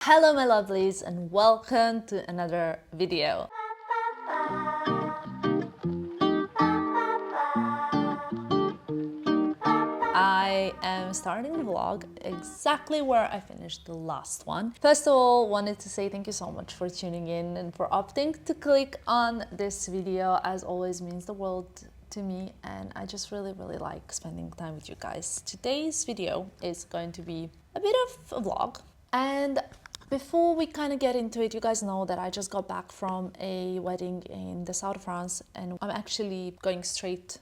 Hello my lovelies and welcome to another video. I am starting the vlog exactly where I finished the last one. First of all, wanted to say thank you so much for tuning in and for opting to click on this video. As always, means the world to me, and I just really like spending time with you guys. Today's video is going to be a bit of a vlog, and before we kind of get into it, you guys know that I just got back from a wedding in the south of France, and I'm actually going straight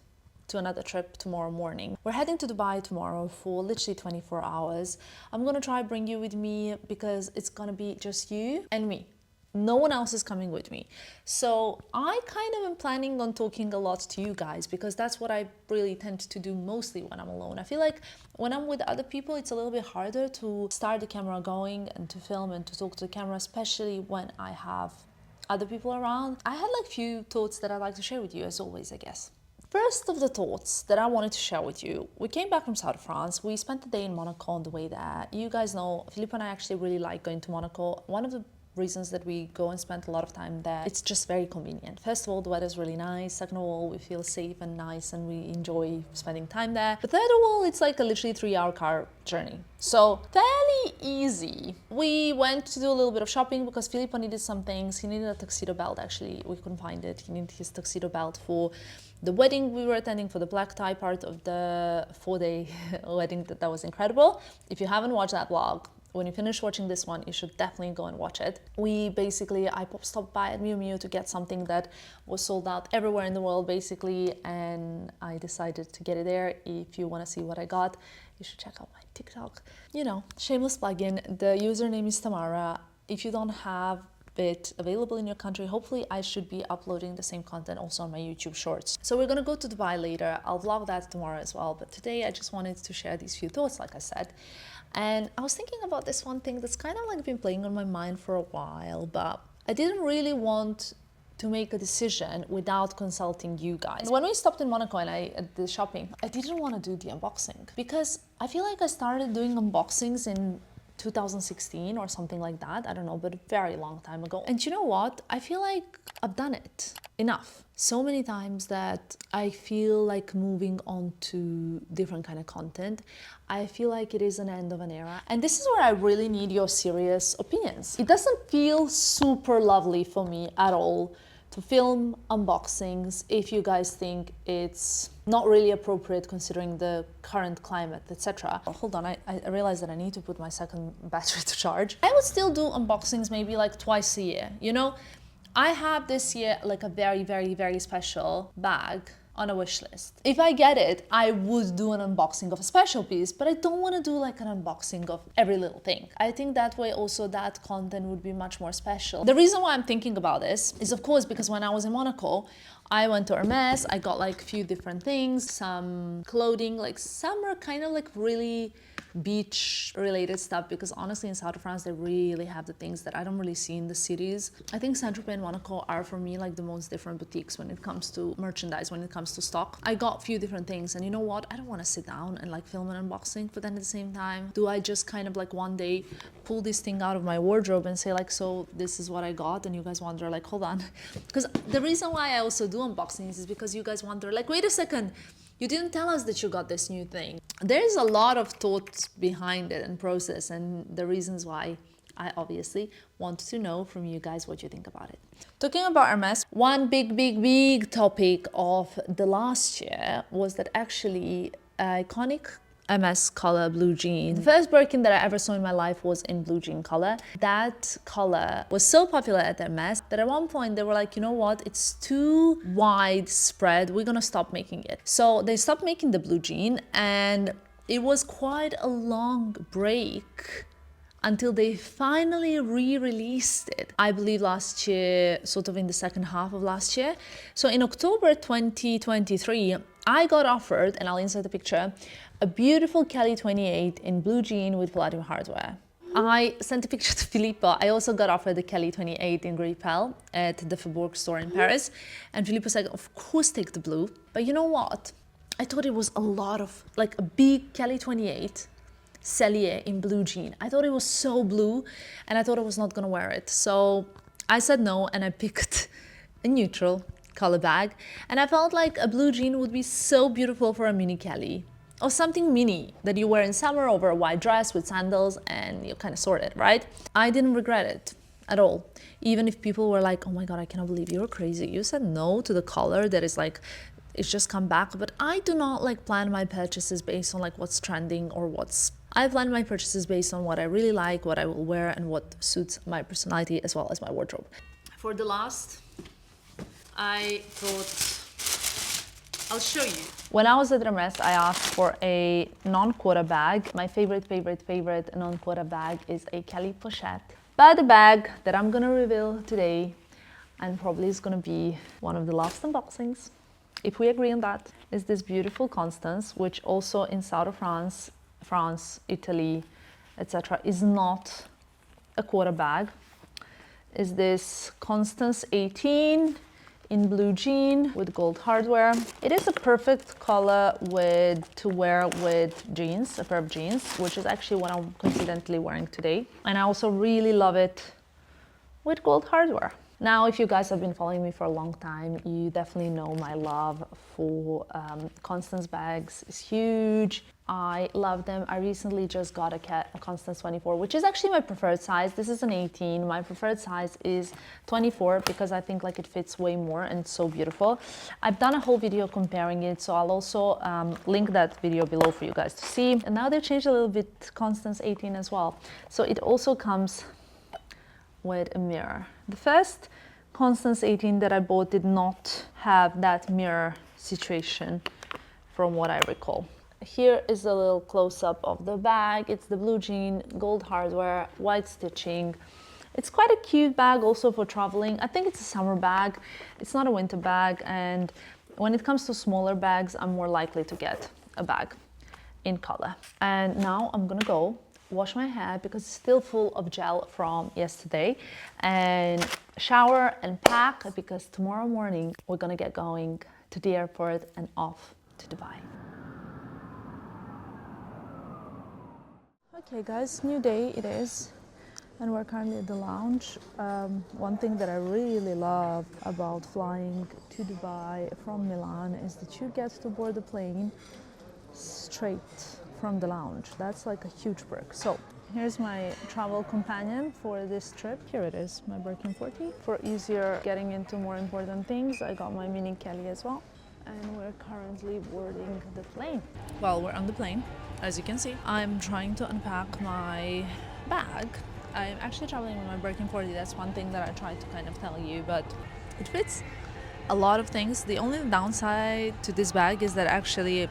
to another trip tomorrow morning. We're heading to Dubai tomorrow for literally 24 hours. I'm gonna try bring you with me because it's gonna be just you and me. No one else is coming with me. So I kind of am planning on talking a lot to you guys because that's what I really tend to do mostly when I'm alone. I feel like when I'm with other people, it's a little bit harder to start the camera going and to film and to talk to the camera, especially when I have other people around. I had like few thoughts that I'd like to share with you as always, I guess. First of the thoughts that I wanted to share with you, we came back from South of France. We spent the day in Monaco on the way there. You guys know, Philippe and I actually really like going to Monaco. One of the reasons that we go and spend a lot of time there, it's just very convenient. First of all, the weather's really nice. Second of all, we feel safe and nice and we enjoy spending time there. But third of all, it's like a literally 3-hour car journey. So fairly easy. We went to do a little bit of shopping because Filippo needed some things. He needed a tuxedo belt, actually. We couldn't find it. He needed his tuxedo belt for the wedding we were attending, for the black tie part of the 4-day wedding. That was incredible. If you haven't watched that vlog, when you finish watching this one, you should definitely go and watch it. I stopped by at Miu Miu to get something that was sold out everywhere in the world, basically, and I decided to get it there. If you want to see what I got, you should check out my TikTok. You know, shameless plug-in. The username is Tamara. If you don't have it available in your country, hopefully I should be uploading the same content also on my YouTube shorts. So we're gonna go to Dubai later. I'll vlog that tomorrow as well, but today I just wanted to share these few thoughts, like I said. And I was thinking about this one thing that's kind of like been playing on my mind for a while, but I didn't really want to make a decision without consulting you guys. When we stopped in Monaco and I did the shopping, I didn't want to do the unboxing because I feel like I started doing unboxings in 2016 or something like that. I don't know, but a very long time ago. And you know what? I feel like I've done it enough. So many times that I feel like moving on to different kind of content. I feel like it is an end of an era. And this is where I really need your serious opinions. It doesn't feel super lovely for me at all to film unboxings if you guys think it's not really appropriate considering the current climate, etc. Hold on, I realized that I need to put my second battery to charge. I would still do unboxings maybe like twice a year, you know? I have this year like a very special bag on a wish list. If I get it, I would do an unboxing of a special piece, but I don't want to do like an unboxing of every little thing. I think that way also that content would be much more special. The reason why I'm thinking about this is of course because when I was in Monaco, I went to Hermes, I got like a few different things, some clothing, like some are kind of like really beach related stuff because honestly in South of France they really have the things that I don't really see in the cities. I think Saint-Tropez and Monaco are for me like the most different boutiques when it comes to merchandise, when it comes to stock. I got a few different things and you know what, I don't want to sit down and like film an unboxing, but then at the same time do I just kind of like one day pull this thing out of my wardrobe and say like, so this is what I got, and you guys wonder like, hold on, because the reason why I also do unboxings is because you guys wonder like, wait a second, you didn't tell us that you got this new thing. There's a lot of thoughts behind it and process and the reasons why I obviously want to know from you guys what you think about it. Talking about Hermes, one big topic of the last year was that actually iconic Hermes color blue jean. The first Birkin that I ever saw in my life was in blue jean color. That color was so popular at Hermes that at one point they were like, you know what, it's too widespread, we're gonna stop making it. So they stopped making the blue jean and it was quite a long break until they finally re-released it. I believe last year, sort of in the second half of last year. So in October 2023, I got offered, and I'll insert the picture, a beautiful Kelly 28 in blue jean with palladium hardware. I sent a picture to Filippo. I also got offered the Kelly 28 in Gris Pelle at the Faubourg store in Paris. And Filippo said, of course take the blue. But you know what? I thought it was a lot of, like a big Kelly 28 Cellier in blue jean. I thought it was so blue and I thought I was not gonna wear it. So I said no and I picked a neutral color bag. And I felt like a blue jean would be so beautiful for a mini Kelly. Or something mini that you wear in summer over a white dress with sandals and you kind of sort it, right? I didn't regret it at all. Even if people were like, oh my God, I cannot believe you're crazy. You said no to the color that is like, it's just come back. But I do not like plan my purchases based on like what's trending or I plan my purchases based on what I really like, what I will wear and what suits my personality as well as my wardrobe. For the last, I thought, I'll show you. When I was at Hermes, I asked for a non-quota bag. My favorite non-quota bag is a Kelly pochette. But the bag that I'm gonna reveal today, and probably is gonna be one of the last unboxings, if we agree on that, is this beautiful Constance, which also in south of France, Italy, etc., is not a quota bag. Is this Constance 18 in blue jean with gold hardware. It is a perfect color to wear with jeans, a pair of jeans, which is actually what I'm coincidentally wearing today. And I also really love it with gold hardware. Now, if you guys have been following me for a long time, you definitely know my love for Constance bags is huge. I love them. I recently just got a Constance 24, which is actually my preferred size. This is an 18. My preferred size is 24 because I think like it fits way more and it's so beautiful. I've done a whole video comparing it, so I'll also link that video below for you guys to see. And now they've changed a little bit Constance 18 as well. So it also comes with a mirror. The first Constance 18 that I bought did not have that mirror situation from what I recall. Here is a little close-up of the bag. It's the blue jean, gold hardware, white stitching. It's quite a cute bag also for traveling. I think it's a summer bag. It's not a winter bag. And when it comes to smaller bags, I'm more likely to get a bag in color. And now I'm gonna go wash my hair because it's still full of gel from yesterday, and shower and pack because tomorrow morning we're gonna get going to the airport and off to Dubai. Okay guys, new day it is, and we're currently at the lounge. One thing that I really love about flying to Dubai from Milan is that you get to board the plane straight from the lounge. That's like a huge perk. So here's my travel companion for this trip. Here it is, my Birkin 40. For easier getting into more important things, I got my mini Kelly as well. And we're currently boarding the plane. Well, we're on the plane, as you can see. I'm trying to unpack my bag. I'm actually traveling with my Birkin 40. That's one thing that I tried to kind of tell you, but it fits a lot of things. The only downside to this bag is that actually,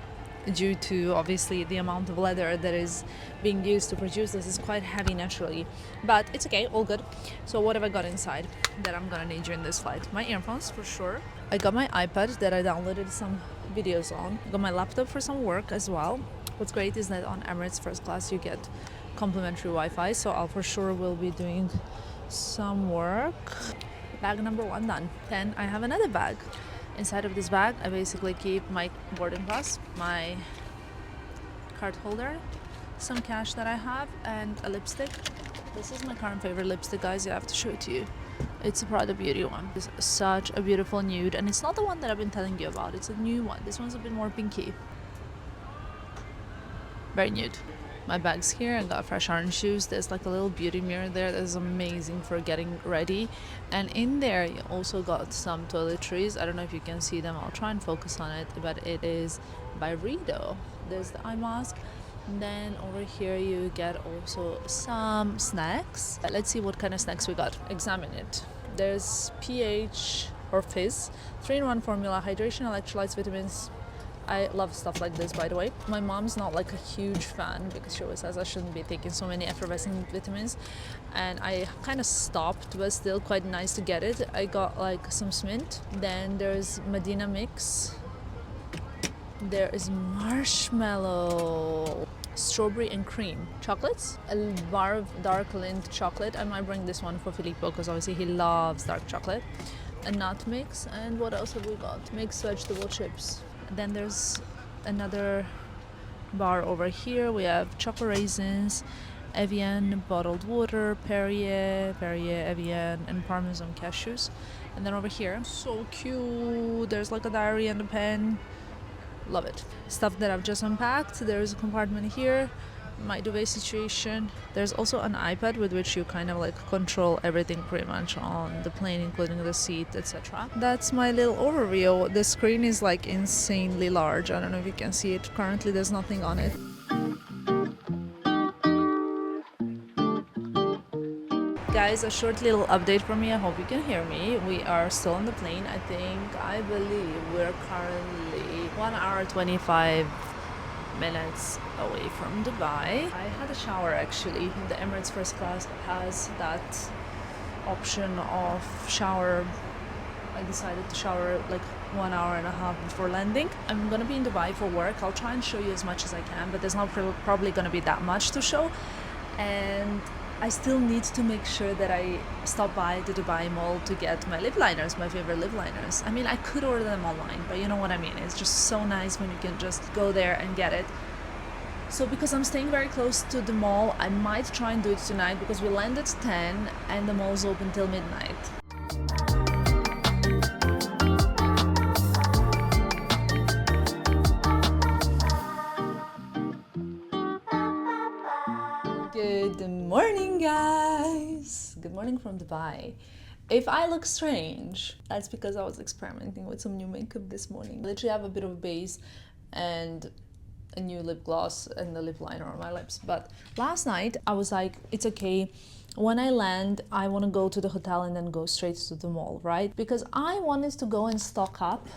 due to obviously the amount of leather that is being used to produce this, is quite heavy naturally, but it's okay, all good. So what have I got inside that I'm gonna need during this flight? My earphones for sure. I got my iPad that I downloaded some videos on. I got my laptop for some work as well. What's great is that on Emirates first class you get complimentary Wi-Fi, so I'll for sure will be doing some work. Bag number one done. Then I have another bag. Inside of this bag, I basically keep my boarding pass, my card holder, some cash that I have, and a lipstick. This is my current favorite lipstick, guys. I have to show it to you. It's a Prada Beauty one. It's such a beautiful nude, and it's not the one that I've been telling you about. It's a new one. This one's a bit more pinky. Very nude. My bag's here. I got fresh orange shoes. There's like a little beauty mirror there that is amazing for getting ready. And in there you also got some toiletries. I don't know if you can see them. I'll try and focus on it, but it is by Rido. There's the eye mask. And then over here you get also some snacks. Let's see what kind of snacks we got. Examine it. There's pH or fizz, 3-in-1 formula, hydration, electrolytes, vitamins. I love stuff like this, by the way. My mom's not like a huge fan because she always says I shouldn't be taking so many effervescent vitamins, and I kind of stopped, but still quite nice to get it. I got like some mint. Then there's Medina mix. There is marshmallow, strawberry and cream chocolates, a bar of dark Lindt chocolate. I might bring this one for Filippo because obviously he loves dark chocolate. A nut mix, and what else have we got? Mixed vegetable chips. Then there's another bar over here. We have chocolate raisins, Evian bottled water, Perrier, Evian, and Parmesan cashews. And then over here, so cute, there's like a diary and a pen. Love it. Stuff that I've just unpacked. There's a compartment here, my duvet situation. There's also an iPad with which you kind of like control everything pretty much on the plane, including the seat, etc. That's my little overview. The screen is like insanely large. I don't know if you can see it. Currently there's nothing on it. Guys, a short little update from me. I hope you can hear me. We are still on the plane. I believe we're currently 1 hour 25 minutes away from Dubai. I had a shower actually. The Emirates first class has that option of shower. I decided to shower like 1 hour and a half before landing. I'm gonna be in Dubai for work. I'll try and show you as much as I can, but there's not probably gonna be that much to show. And I still need to make sure that I stop by the Dubai Mall to get my lip liners, my favorite lip liners. I mean, I could order them online, but you know what I mean. It's just so nice when you can just go there and get it. So because I'm staying very close to the mall, I might try and do it tonight because we land at 10 and the mall's open till midnight. Good morning, guys. Good morning from Dubai. If I look strange, that's because I was experimenting with some new makeup this morning. I literally have a bit of a base and a new lip gloss and the lip liner on my lips. But last night I was like, it's okay. When I land, I want to go to the hotel and then go straight to the mall, right? Because I wanted to go and stock up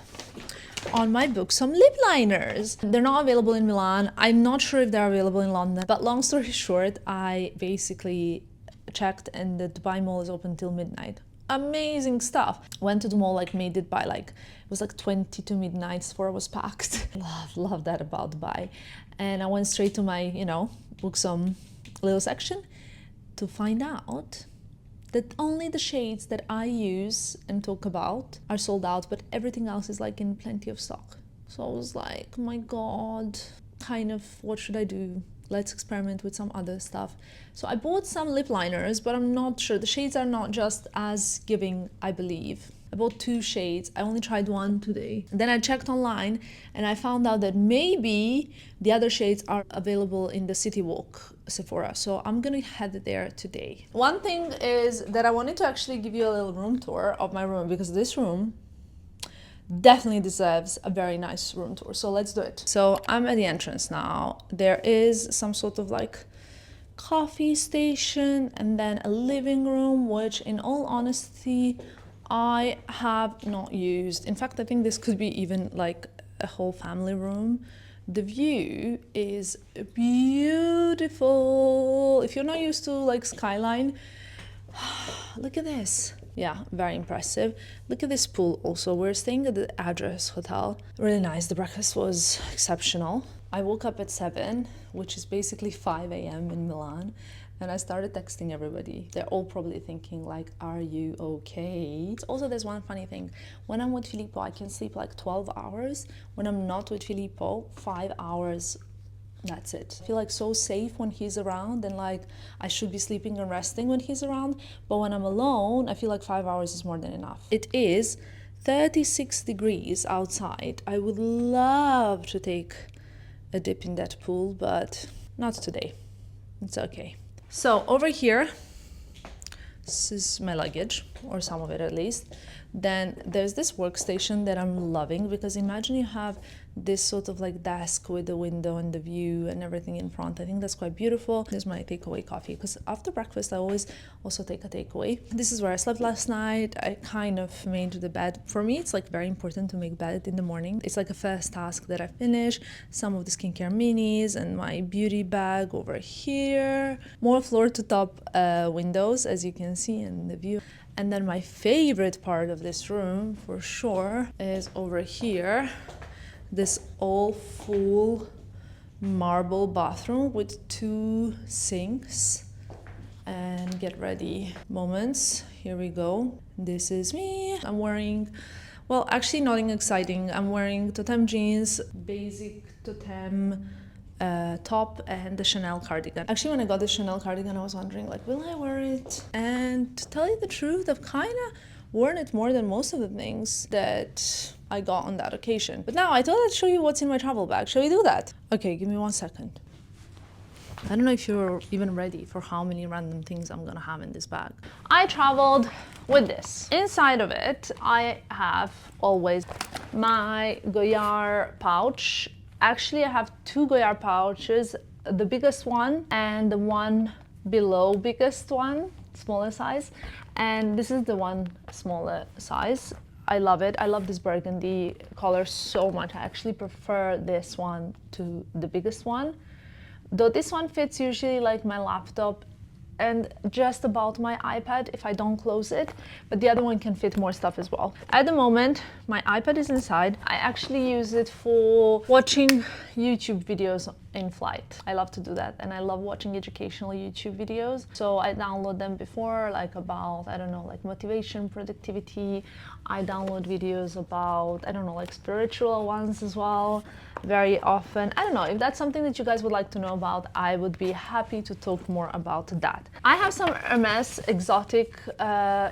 on my book some lip liners. They're not available in Milan. I'm not sure if they're available in London. But long story short, I basically checked and the Dubai Mall is open till midnight. Amazing stuff. Went to the mall, like made it by like, it was like 20 to midnight. Sephora was packed. Love that about Dubai. And I went straight to my, book some little section to find out that only the shades that I use and talk about are sold out, but everything else is like in plenty of stock. So I was like, oh my God, kind of, what should I do? Let's experiment with some other stuff. So I bought some lip liners, but I'm not sure. The shades are not just as giving, I believe. I bought 2 shades. I only tried one today. Then I checked online and I found out that maybe the other shades are available in the City Walk Sephora. So I'm gonna head there today. One thing is that I wanted to actually give you a little room tour of my room because this room definitely deserves a very nice room tour. So let's do it. So I'm at the entrance now. There is some sort of like coffee station and then a living room, which in all honesty, I have not used. In fact, I think this could be even like a whole family room. The view is beautiful. If you're not used to like skyline, look at this. Yeah, very impressive. Look at this pool also. We're staying at the Address Hotel. Really nice. The breakfast was exceptional. I woke up at 7, which is basically 5 a.m. in Milan. And I started texting everybody. They're all probably thinking like, are you okay? Also, there's one funny thing. When I'm with Filippo, I can sleep like 12 hours. When I'm not with Filippo, 5 hours, that's it. I feel like so safe when he's around and like I should be sleeping and resting when he's around. But when I'm alone, I feel like 5 hours is more than enough. It is 36 degrees outside. I would love to take a dip in that pool, but not today. It's okay. So over here, this is my luggage, or some of it at least. Then there's this workstation that I'm loving because imagine you have this sort of like desk with the window and the view and everything in front. I think that's quite beautiful. This is my takeaway coffee because after breakfast I always also take a takeaway. This is where I slept last night. I kind of made the bed. For me, it's like very important to make bed in the morning. It's like a first task that I finish. Some of the skincare minis and my beauty bag over here. More floor to top windows, as you can see in the view. And then my favorite part of this room for sure is over here. This all full marble bathroom with 2 sinks and get ready moments. Here we go. This is me. I'm wearing, well, actually nothing exciting. I'm wearing Totem jeans, basic Totem top and the Chanel cardigan. Actually, when I got the Chanel cardigan, I was wondering like, will I wear it? And to tell you the truth, I've kind of worn it more than most of the things that I got on that occasion. But now I thought I'd show you what's in my travel bag. Shall we do that? Okay, give me 1 second. I don't know if you're even ready for how many random things I'm gonna have in this bag. I traveled with this. Inside of it, I have always my Goyard pouch. Actually, I have 2 Goyard pouches, the biggest one and the one below biggest one, smaller size. And this is the one smaller size. I love it. I love this burgundy color so much. I actually prefer this one to the biggest one. Though this one fits usually like my laptop and just about my iPad if I don't close it, but the other one can fit more stuff as well. At the moment, my iPad is inside. I actually use it for watching YouTube videos in flight. I love to do that, and I love watching educational YouTube videos. So I download them before, like about, I don't know, like motivation, productivity. I download videos about, I don't know, like spiritual ones as well, very often. I don't know, if that's something that you guys would like to know about, I would be happy to talk more about that. I have some Hermes exotic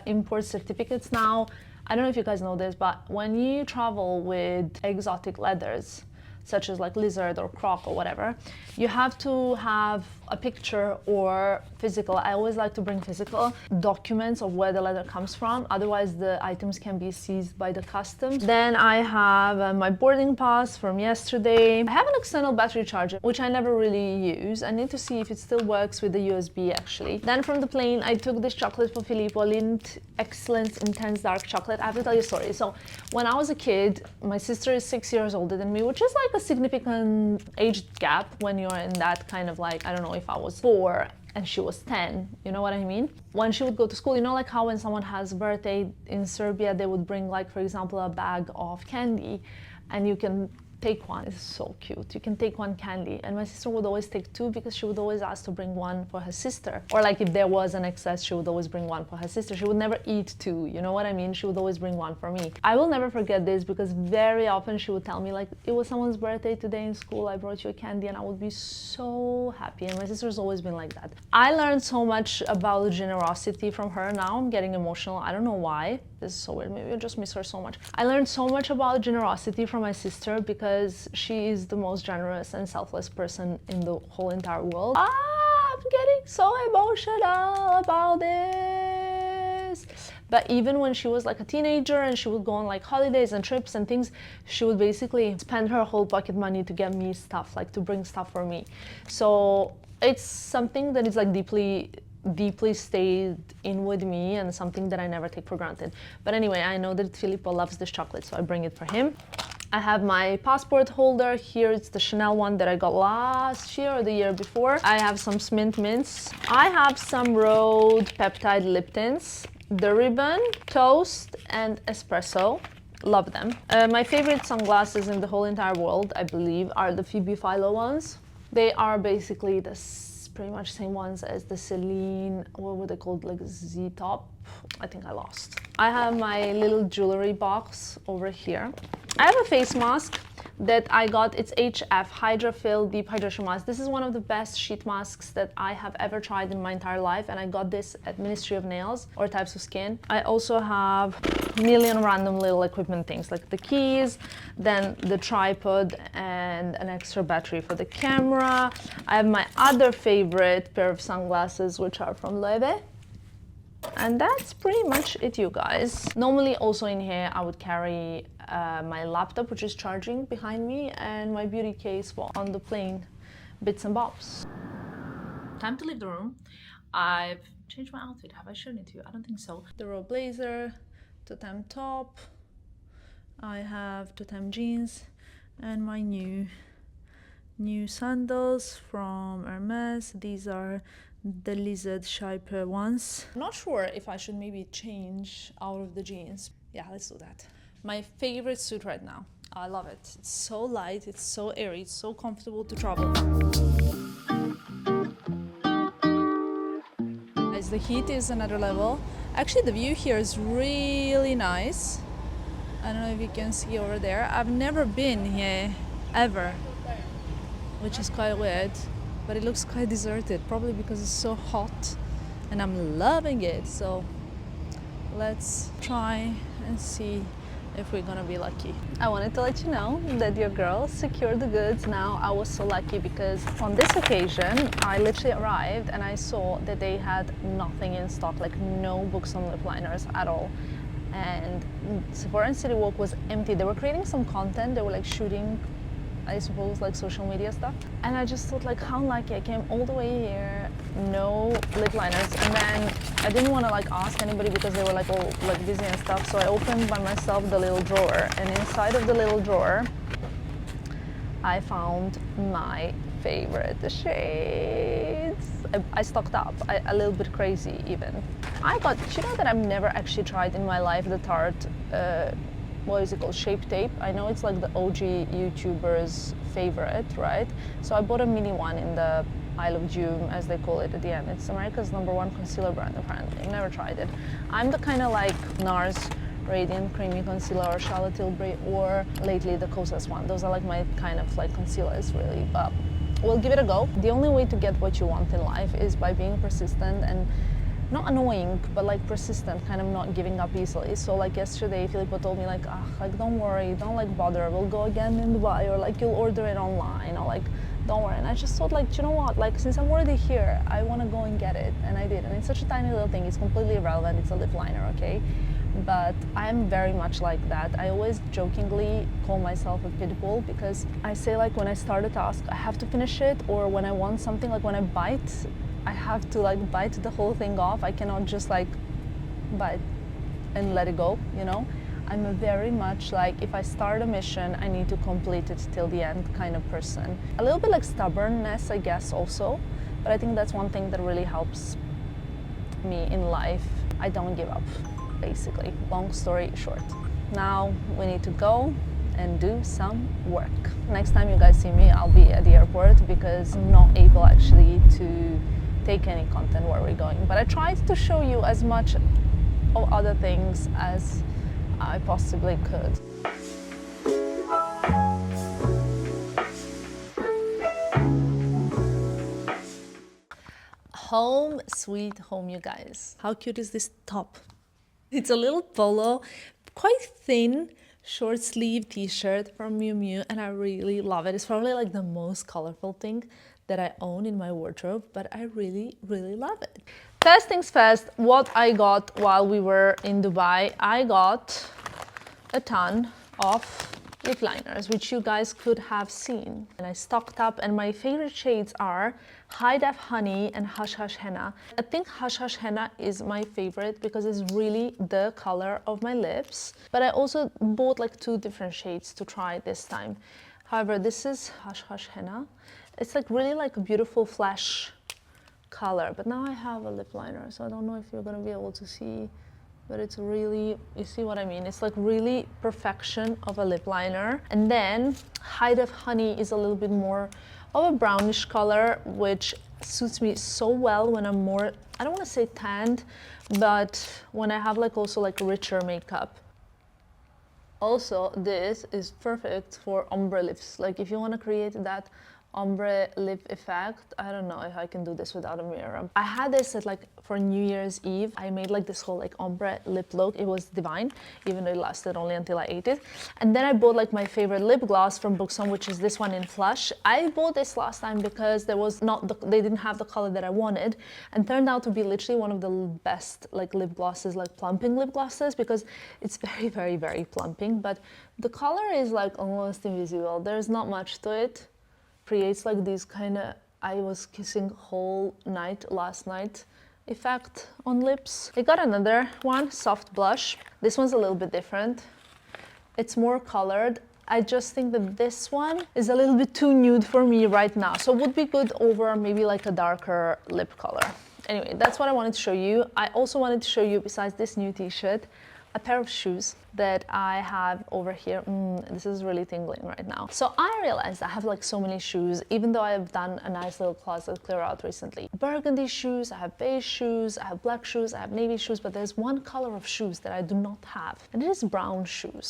import certificates now. I don't know if you guys know this, but when you travel with exotic leathers, such as like lizard or croc or whatever, you have to have a picture or physical. I always like to bring physical documents of where the leather comes from, otherwise the items can be seized by the customs. Then I have my boarding pass from yesterday. I have an external battery charger, which I never really use. I need to see if it still works with the USB actually. Then from the plane, I took this chocolate for Filippo, Lindt Excellence Intense Dark Chocolate. I have to tell you a story. So when I was a kid, my sister is 6 years older than me, which is like a significant age gap when you're in that kind of like, I don't know if I was 4 and she was 10, you know what I mean? When she would go to school, you know, like how when someone has a birthday in Serbia, they would bring like, for example, a bag of candy and you can take one. It's so cute. You can take one candy, and my sister would always take 2 because she would always ask to bring one for her sister, or like if there was an excess, she would always bring one for her sister. She would never eat 2, you know what I mean? She would always bring one for me. I will never forget this because very often she would tell me like, it was someone's birthday today in school, I brought you a candy, and I would be so happy. And my sister's always been like that. I learned so much about generosity from her. Now I'm getting emotional. I don't know why. This is so weird. Maybe I just miss her so much. I learned so much about generosity from my sister because she is the most generous and selfless person in the whole entire world. I'm getting so emotional about this. But even when she was like a teenager and she would go on like holidays and trips and things, she would basically spend her whole pocket money to get me stuff, like to bring stuff for me. So it's something that is like deeply stayed in with me and something that I never take for granted. But anyway, I know that Filippo loves this chocolate, so I bring it for him. I have my passport holder here. It's the Chanel one that I got last year or the year before. I have some Smint mints. I have some Rhode peptide lip tints, the ribbon, toast, and espresso. Love them. My favorite sunglasses in the whole entire world, I believe, are the Phoebe Philo ones. They are basically the pretty much same ones as the Celine, what were they called, like Z-top? I think I lost. I have my little jewelry box over here. I have a face mask that I got. It's HF, Hydrofill Deep Hydration Mask. This is one of the best sheet masks that I have ever tried in my entire life, and I got this at Ministry of Nails or Types of Skin. I also have a million random little equipment things, like the keys, then the tripod, and an extra battery for the camera. I have my other favorite pair of sunglasses, which are from Loewe. And that's pretty much it, you guys. Normally also in here I would carry my laptop, which is charging behind me, and my beauty case for on the plane, bits and bobs. Time to leave the room. I've changed my outfit. Have I shown it to you? I don't think so. The raw blazer, two-time top. I have two-time jeans and my new sandals from Hermes. These are the lizard shaper ones. I'm not sure if I should maybe change out of the jeans. Yeah, let's do that. My favorite suit right now. I love it. It's so light, it's so airy, it's so comfortable to travel. Guys, the heat is another level. Actually, the view here is really nice. I don't know if you can see over there. I've never been here, ever. which is quite weird, but it looks quite deserted, probably because it's so hot and I'm loving it. So let's try and see if we're gonna be lucky. I wanted to let you know that your girl secured the goods. Now I was so lucky because on this occasion I literally arrived and I saw that they had nothing in stock, like no books on lip liners at all. And Sephora and City Walk was empty. They were creating some content, they were like shooting, I suppose, like social media stuff. And I just thought, like, how lucky. I came all the way here, no lip liners. And then I didn't want to like ask anybody because they were like all like busy and stuff. So I opened by myself the little drawer, and inside of the little drawer I found my favorite shades. I stocked up, a little bit crazy even. I got, you know that I've never actually tried in my life the Tarte, what is it called, Shape Tape. I know it's like the OG YouTubers favorite, right? So I bought a mini one in the Isle of Doom, as they call it at the end. It's America's #1 concealer brand apparently. I've never tried it. I'm the kind of like NARS Radiant Creamy Concealer or Charlotte Tilbury, or lately the Kosas one. Those are like my kind of like concealers really, but we'll give it a go. The only way to get what you want in life is by being persistent and not annoying, but like persistent, kind of not giving up easily. So like yesterday, Filippo told me like, like don't worry, don't like bother, we'll go again in Dubai, or like you'll order it online, or like don't worry. And I just thought like, you know what, like since I'm already here, I want to go and get it, and I did. And it's such a tiny little thing, it's completely irrelevant, it's a lip liner, okay? But I'm very much like that. I always jokingly call myself a pit bull because I say like when I start a task, I have to finish it, or when I want something, like when I bite, I have to like bite the whole thing off. I cannot just like bite and let it go, you know? I'm a very much like, if I start a mission, I need to complete it till the end kind of person. A little bit like stubbornness, I guess, also. But I think that's one thing that really helps me in life. I don't give up, basically. Long story short. Now we need to go and do some work. Next time you guys see me, I'll be at the airport because I'm not able actually to take any content where we're going. But I tried to show you as much of other things as I possibly could. Home sweet home, you guys. How cute is this top? It's a little polo, quite thin, short sleeve t-shirt from Miu Miu, and I really love it. It's probably like the most colorful thing that I own in my wardrobe, but I really, really love it. First things first, what I got while we were in Dubai, I got a ton of lip liners, which you guys could have seen. And I stocked up, and my favorite shades are High Def Honey and Hush Hush Henna. I think Hush Hush Henna is my favorite because it's really the color of my lips. But I also bought like 2 different shades to try this time. However, this is Hush Hush Henna. It's like really like a beautiful flesh color. But now I have a lip liner, so I don't know if you're gonna be able to see. But it's really, you see what I mean? It's like really perfection of a lip liner. And then High Def Honey is a little bit more of a brownish color, which suits me so well when I'm more, I don't want to say tanned, but when I have like also like richer makeup. Also, this is perfect for ombre lips. Like if you want to create that ombre lip effect, I don't know if I can do this without a mirror. I had this at like for New Year's Eve. I made like this whole like ombre lip look. It was divine, even though it lasted only until I ate it. And then I bought like my favorite lip gloss from Buxom, which is this one in Flush. I bought this last time because there was they didn't have the color that I wanted, and turned out to be literally one of the best like lip glosses, like plumping lip glosses, because it's very, very, very plumping, but the color is like almost invisible. There's not much to it. Creates like these kind of I was kissing whole night last night effect on lips. I got another one, soft blush. This one's a little bit different. It's more colored. I just think that this one is a little bit too nude for me right now, so it would be good over maybe like a darker lip color. Anyway, that's what I wanted to show you. I also wanted to show you, besides this new t-shirt, a pair of shoes that I have over here. This is really tingling right now. So I realized I have like so many shoes, even though I've done a nice little closet clear out recently. Burgundy shoes, I have beige shoes, I have black shoes, I have navy shoes, but there's one color of shoes that I do not have, and it is brown shoes.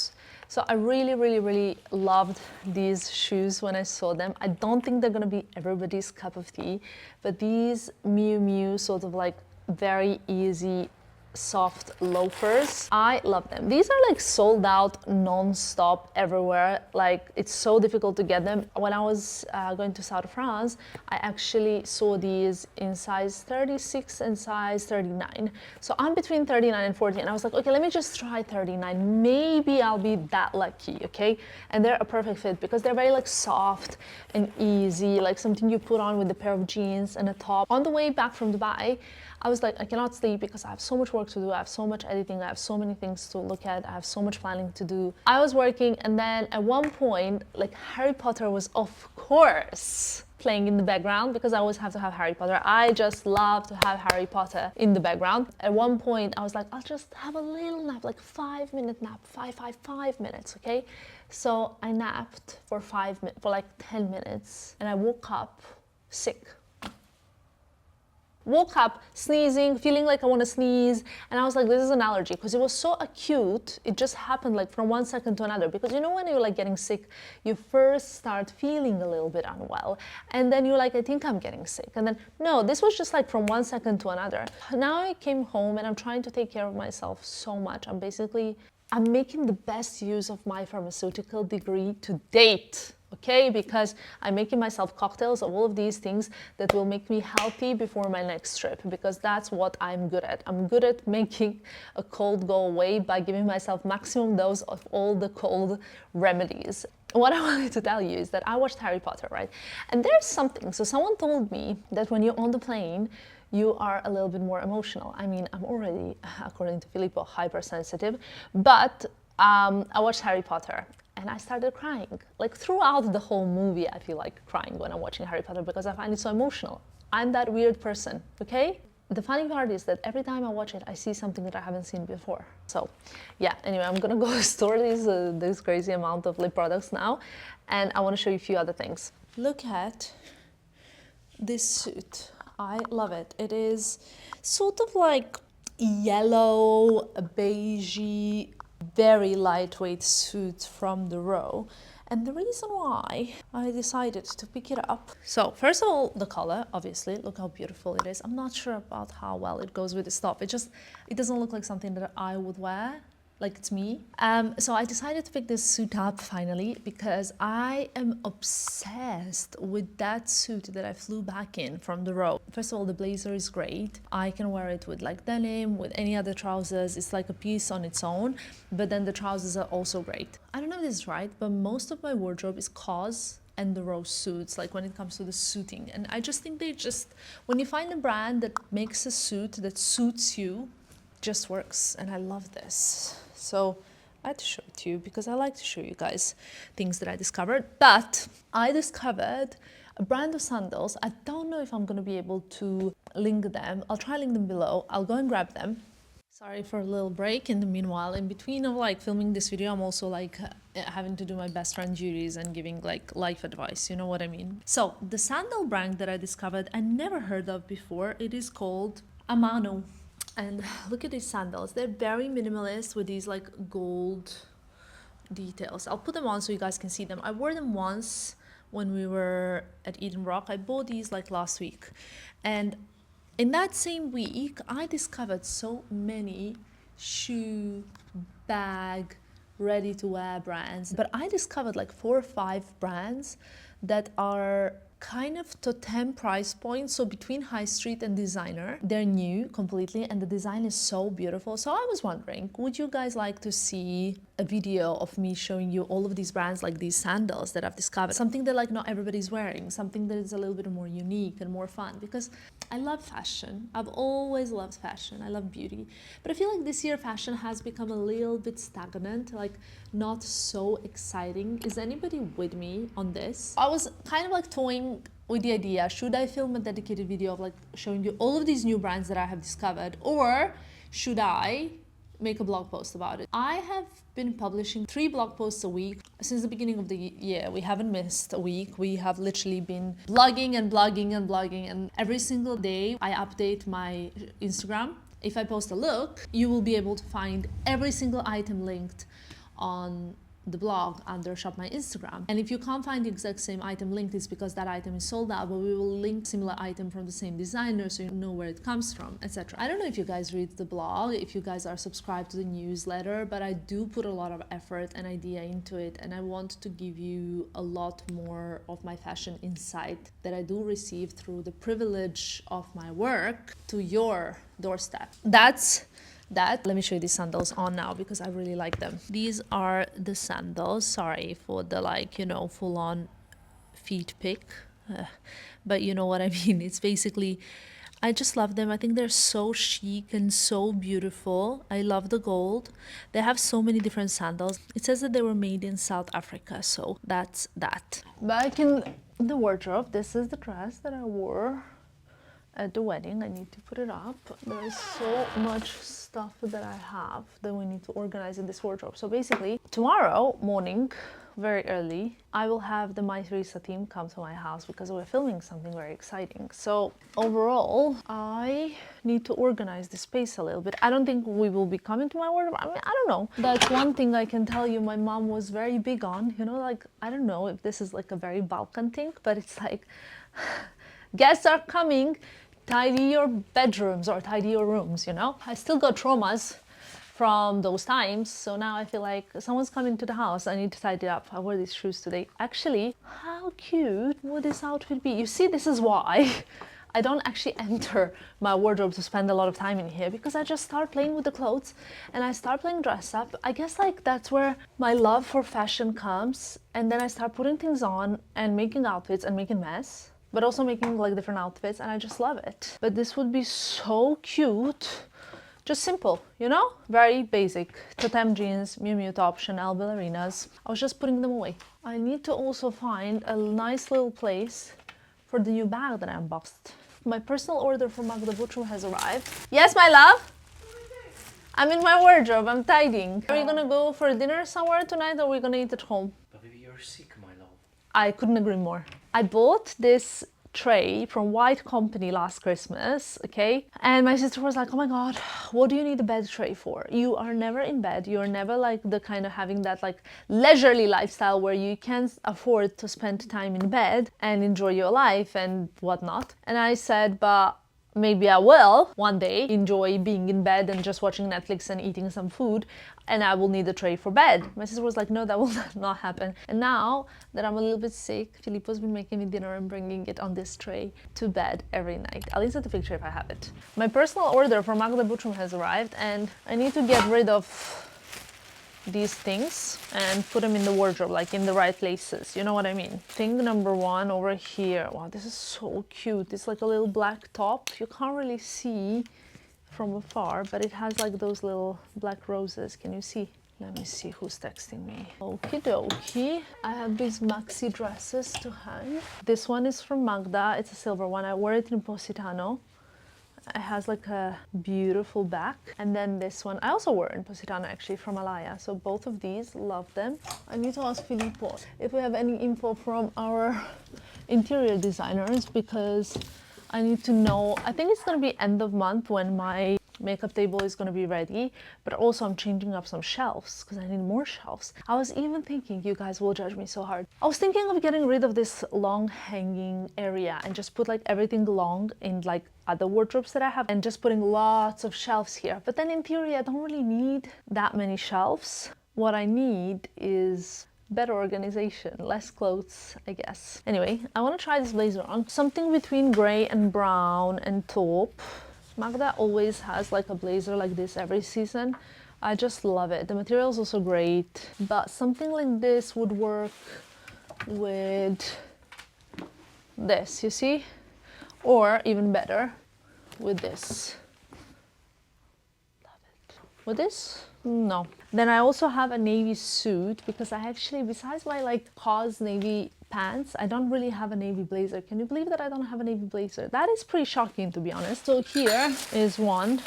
So I really loved these shoes when I saw them. I don't think they're gonna be everybody's cup of tea, but these Miu Miu sort of like very easy soft loafers, I love them. These are like sold out non-stop everywhere. Like it's so difficult to get them. When I was going to South France, I actually saw these in size 36 and size 39. So I'm between 39 and 40, and I was like, okay, let me just try 39. Maybe I'll be that lucky, okay? And they're a perfect fit because they're very like soft and easy, like something you put on with a pair of jeans and a top. On the way back from Dubai, I was like, I cannot sleep because I have so much work to do. I have so much editing. I have so many things to look at. I have so much planning to do. I was working, and then at one point, like Harry Potter was, of course, playing in the background because I always have to have Harry Potter. I just love to have Harry Potter in the background. At one point, I was like, I'll just have a little nap, like 5-minute nap, 5 minutes, okay? So I napped for like 10 minutes, and I woke up sick. Woke up sneezing, feeling like I want to sneeze, and I was like, this is an allergy, because it was so acute. It just happened like from one second to another, because you know when you're like getting sick, you first start feeling a little bit unwell, and then you're like, I think I'm getting sick, and then no, this was just like from one second to another. Now I came home and I'm trying to take care of myself so much. I'm making the best use of my pharmaceutical degree to date. Okay, because I'm making myself cocktails of all of these things that will make me healthy before my next trip, because that's what I'm good at. I'm good at making a cold go away by giving myself maximum dose of all the cold remedies. What I wanted to tell you is that I watched Harry Potter, right? And there's something, so someone told me that when you're on the plane, you are a little bit more emotional. I mean, I'm already, according to Filippo, hypersensitive, but I watched Harry Potter. And I started crying. Like throughout the whole movie, I feel like crying when I'm watching Harry Potter because I find it so emotional. I'm that weird person, okay? The funny part is that every time I watch it, I see something that I haven't seen before. So yeah, anyway, I'm gonna go store this crazy amount of lip products now, and I wanna show you a few other things. Look at this suit. I love it. It is sort of like yellow, beigey, very lightweight suit from the row, and the reason why I decided to pick it up, so first of all, the color, obviously, look how beautiful it is. I'm not sure about how well it goes with the top. It doesn't look like something that I would wear, like it's me. So I decided to pick this suit up finally because I am obsessed with that suit that I flew back in from the row. First of all, the blazer is great. I can wear it with like denim, with any other trousers. It's like a piece on its own, but then the trousers are also great. I don't know if this is right, but most of my wardrobe is COS and the row suits, like when it comes to the suiting. And I just think when you find a brand that makes a suit that suits you, just works, and I love this. So I had to show it to you because I like to show you guys things that I discovered. But I discovered a brand of sandals. I don't know if I'm gonna be able to link them. I'll try link them below. I'll go and grab them. Sorry for a little break. In the meanwhile, in between of like filming this video, I'm also like having to do my best friend duties and giving like life advice, you know what I mean? So the sandal brand that I discovered, I never heard of before. It is called Amano. And look at these sandals. They're very minimalist with these like gold details. I'll put them on so you guys can see them. I wore them once when we were at Eden Rock. I bought these like last week. And in that same week, I discovered so many shoe, bag, ready-to-wear brands. But I discovered like 4 or 5 brands that are kind of totem price points, so between high street and designer. They're new completely, and the design is so beautiful. So I was wondering, would you guys like to see a video of me showing you all of these brands, like these sandals that I've discovered? Something that like not everybody's wearing, something that is a little bit more unique and more fun, because I love fashion. I've always loved fashion. I love beauty. But I feel like this year fashion has become a little bit stagnant, like not so exciting. Is anybody with me on this? I was kind of like toying with the idea, should I film a dedicated video of like showing you all of these new brands that I have discovered, or should I make a blog post about it. I have been publishing 3 blog posts a week since the beginning of the year. We haven't missed a week. We have literally been blogging and blogging and blogging, and every single day I update my Instagram. If I post a look, you will be able to find every single item linked on the blog under Shop My Instagram. And if you can't find the exact same item linked, it's because that item is sold out, but we will link similar item from the same designer so you know where it comes from, etc. I don't know if you guys read the blog, if you guys are subscribed to the newsletter, but I do put a lot of effort and idea into it, and I want to give you a lot more of my fashion insight that I do receive through the privilege of my work to your doorstep. Let me show you these sandals on now because I really like them. These are the sandals. Sorry for the full-on feet pic, but you know what I mean. It's basically, I just love them. I think they're so chic and so beautiful. I love the gold. They have so many different sandals. It says that they were made in South Africa, so that's that. Back in the wardrobe, this is the dress that I wore at the wedding. I need to put it up. There is so much stuff that I have that we need to organize in this wardrobe. So basically, tomorrow morning, very early, I will have the My Teresa team come to my house because we're filming something very exciting. So overall, I need to organize the space a little bit. I don't think we will be coming to my wardrobe. I mean, I don't know. That's one thing I can tell you my mom was very big on, like, I don't know if this is like a very Balkan thing, but it's like, guests are coming, tidy your bedrooms or tidy your rooms, I still got traumas from those times, so now I feel like someone's coming to the house, I need to tidy it up. I wore these shoes today. Actually, how cute would this outfit be? You see, this is why I don't actually enter my wardrobe to spend a lot of time in here, because I just start playing with the clothes and I start playing dress up. I guess like that's where my love for fashion comes, and then I start putting things on and making outfits and making mess, but also making like different outfits, and I just love it. But this would be so cute, just simple, very basic. Totem jeans, Miu Miu top, Chanel ballerinas. I was just putting them away. I need to also find a nice little place for the new bag that I unboxed. My personal order for Magda Butrym has arrived. Yes, my love? I'm in my wardrobe, I'm tidying. Are you gonna go for dinner somewhere tonight, or are we gonna eat at home? But baby, you're sick, my love. I couldn't agree more. I bought this tray from White Company last Christmas, okay? And my sister was like, oh my God, what do you need a bed tray for? You are never in bed. You're never like the kind of having that like leisurely lifestyle where you can't afford to spend time in bed and enjoy your life and whatnot. And I said, but maybe I will one day enjoy being in bed and just watching Netflix and eating some food, and I will need a tray for bed. My sister was like, no, that will not happen. And now that I'm a little bit sick, Filippo's been making me dinner and bringing it on this tray to bed every night. I'll insert the picture if I have it. My personal order for Magda Butrym has arrived, and I need to get rid of these things and put them in the wardrobe, like in the right places, you know what I mean? Thing number one over here. Wow, this is so cute. It's like a little black top. You can't really see from afar, but it has like those little black roses. Can you see? Let me see who's texting me. Okie dokie. I have these maxi dresses to hang. This one is from Magda. It's a silver one. I wore it in Positano. It has like a beautiful back. And then this one I also wore in Positano, actually, from Alaya. So both of these, love them. I need to ask Filippo if we have any info from our interior designers, because I need to know. I think it's going to be end of month when my makeup table is going to be ready, but also I'm changing up some shelves because I need more shelves. I was even thinking, you guys will judge me so hard, I was thinking of getting rid of this long hanging area and just put like everything long in like other wardrobes that I have, and just putting lots of shelves here. But then in theory I don't really need that many shelves. What I need is better organization, less clothes, I guess. Anyway, I want to try this blazer on. Something between gray and brown and taupe. Magda always has like a blazer like this every season. I just love it. The material is also great, but something like this would work with this, you see? Or even better, with this. Love it. With this? No. Then I also have a navy suit, because I actually, besides my like cause navy pants, I don't really have a navy blazer. Can you believe that I don't have a navy blazer? That is pretty shocking, to be honest. So here is one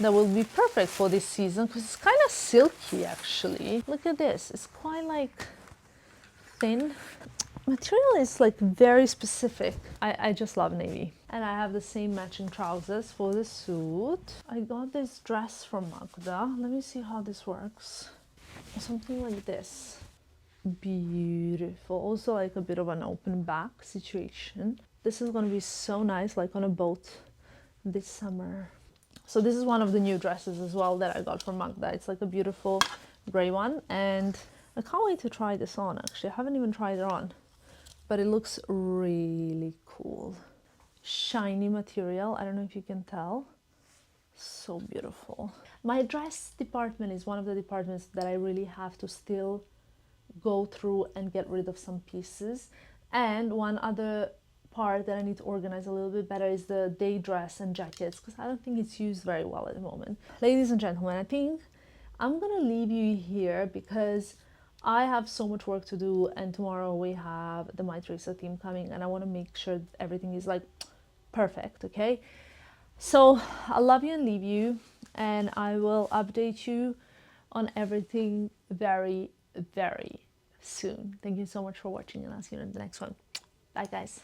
that will be perfect for this season because it's kind of silky actually. Look at this, it's quite like thin. Material is like very specific. I just love navy. And I have the same matching trousers for the suit. I got this dress from Magda. Let me see how this works. Something like this. Beautiful. Also like a bit of an open back situation. This is gonna be so nice, like on a boat this summer. So this is one of the new dresses as well that I got from Magda. It's like a beautiful gray one, and I can't wait to try this on actually. I haven't even tried it on, but it looks really cool. Shiny material, I don't know if you can tell. So beautiful. My dress department is one of the departments that I really have to still go through and get rid of some pieces. And one other part that I need to organize a little bit better is the day dress and jackets, because I don't think it's used very well at the moment. Ladies and gentlemen, I think I'm gonna leave you here because I have so much work to do, and tomorrow we have the My Teresa team coming and I want to make sure that everything is like perfect. Okay, so I'll love you and leave you, and I will update you on everything very, very soon. Thank you so much for watching, and I'll see you in the next one. Bye guys.